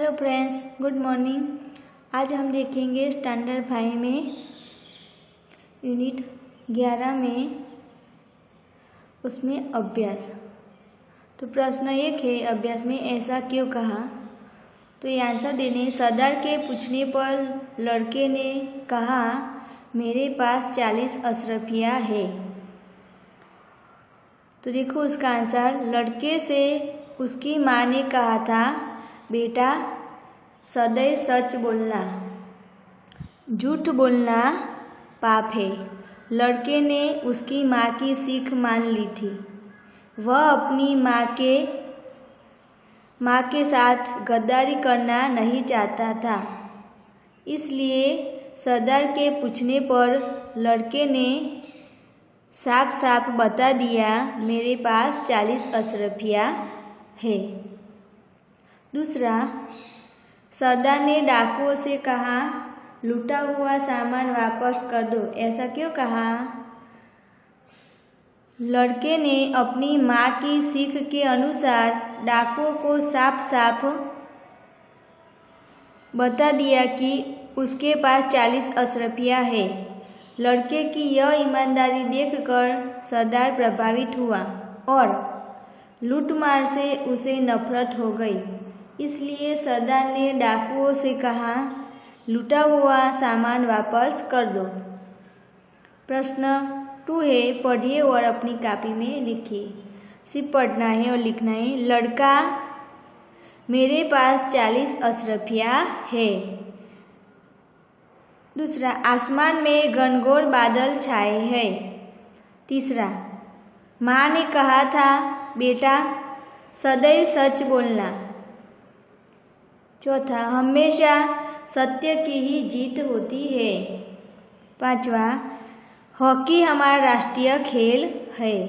Hello friends, good morning. आज हम देखेंगे स्टैंडर्ड 5 में यूनिट 11 में उसमें अभ्यास। तो प्रश्न एक है, अभ्यास में ऐसा क्यों कहा। तो ये आंसर देने। सरदार के पूछने पर लड़के ने कहा, मेरे पास 40 अशरफियाँ है। तो देखो उसका आंसर, लड़के से उसकी माँ ने कहा था, बेटा सदैव सच बोलना, झूठ बोलना पाप है। लड़के ने उसकी माँ की सीख मान ली थी। वह अपनी माँ के साथ गद्दारी करना नहीं चाहता था। इसलिए सरदार के पूछने पर लड़के ने साफ साफ बता दिया, मेरे पास 40 अशरफियाँ है। दूसरा, सरदार ने डाकुओं से कहा, लूटा हुआ सामान वापस कर दो। ऐसा क्यों कहा। लड़के ने अपनी माँ की सीख के अनुसार डाकुओं को साफ साफ बता दिया कि उसके पास 40 अशरफियाँ है। लड़के की यह ईमानदारी देखकर सरदार प्रभावित हुआ और लूटमार से उसे नफरत हो गई। इसलिए सरदार ने डाकुओं से कहा, लूटा हुआ सामान वापस कर दो। प्रश्न 2 है, पढ़िए और अपनी कॉपी में लिखिए। सिर्फ पढ़ना है और लिखना है। लड़का, मेरे पास 40 अशरफियाँ है। दूसरा, आसमान में घनघोर बादल छाए हैं। तीसरा, माँ ने कहा था, बेटा सदैव सच बोलना। चौथा, हमेशा सत्य की ही जीत होती है। पांचवा, हॉकी हमारा राष्ट्रीय खेल है।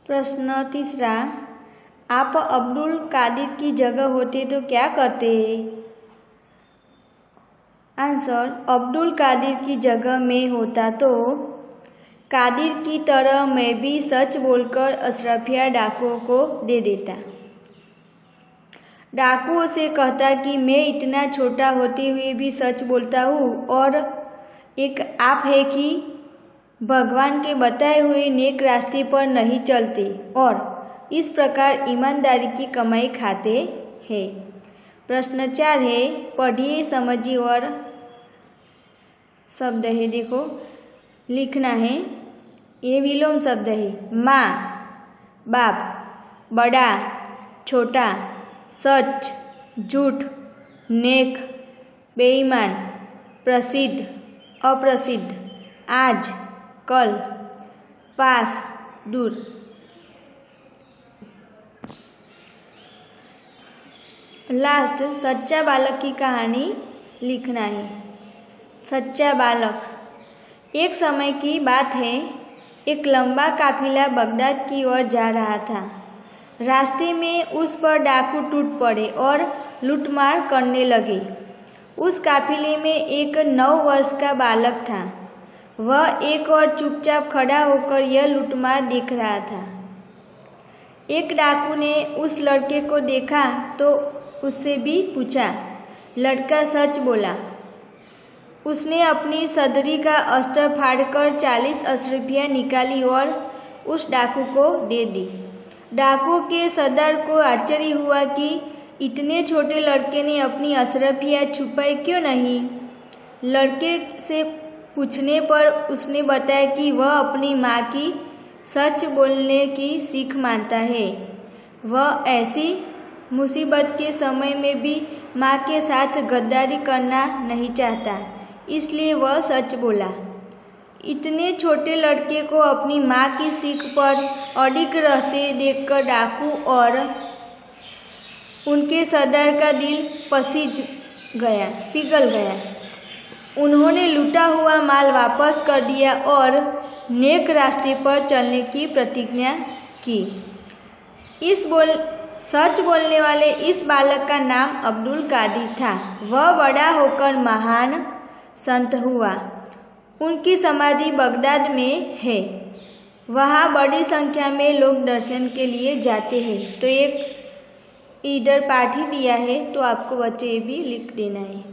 प्रश्न तीसरा, आप अब्दुल कादिर की जगह होते तो क्या करते। आंसर, अब्दुल कादिर की जगह में होता तो कादिर की तरह मैं भी सच बोलकर अशरफियाँ डाकुओं को दे देता। डाकुओं से कहता कि मैं इतना छोटा होते हुए भी सच बोलता हूँ और एक आप है कि भगवान के बताए हुए नेक रास्ते पर नहीं चलते और इस प्रकार ईमानदारी की कमाई खाते हैं। प्रश्न 4 है, पढ़िए, समझिए और शब्द है, देखो लिखना है। ये विलोम शब्द है। माँ, बाप, बड़ा, छोटा, सच, झूठ, नेक, बेईमान, प्रसिद्ध, अप्रसिद्ध, आज, कल, पास, दूर। लास्ट, सच्चा बालक की कहानी लिखना है। सच्चा बालक। एक समय की बात है, एक लंबा काफिला बगदाद की ओर जा रहा था। रास्ते में उस पर डाकू टूट पड़े और लूटमार करने लगे। उस काफिले में एक 9 वर्ष का बालक था। वह एक और चुपचाप खड़ा होकर यह लूटमार देख रहा था। एक डाकू ने उस लड़के को देखा तो उससे भी पूछा। लड़का सच बोला। उसने अपनी सदरी का अस्तर फाड़कर 40 अशरफियाँ निकाली और उस डाकू को दे दी। डाकू के सरदार को आश्चर्य हुआ कि इतने छोटे लड़के ने अपनी अशरफियाँ छुपाई क्यों नहीं। लड़के से पूछने पर उसने बताया कि वह अपनी माँ की सच बोलने की सीख मानता है। वह ऐसी मुसीबत के समय में भी माँ के साथ गद्दारी करना नहीं चाहता, इसलिए वह सच बोला। इतने छोटे लड़के को अपनी माँ की सीख पर अडिग रहते देखकर डाकू और उनके सरदार का दिल पिघल गया। उन्होंने लूटा हुआ माल वापस कर दिया और नेक रास्ते पर चलने की प्रतिज्ञा की। सच बोलने वाले इस बालक का नाम अब्दुल कादिर था। वह बड़ा होकर महान संत हुआ। उनकी समाधि बगदाद में है। वहाँ बड़ी संख्या में लोग दर्शन के लिए जाते हैं। तो एक इधर पाठ ही दिया है तो आपको बच्चे ये भी लिख देना है।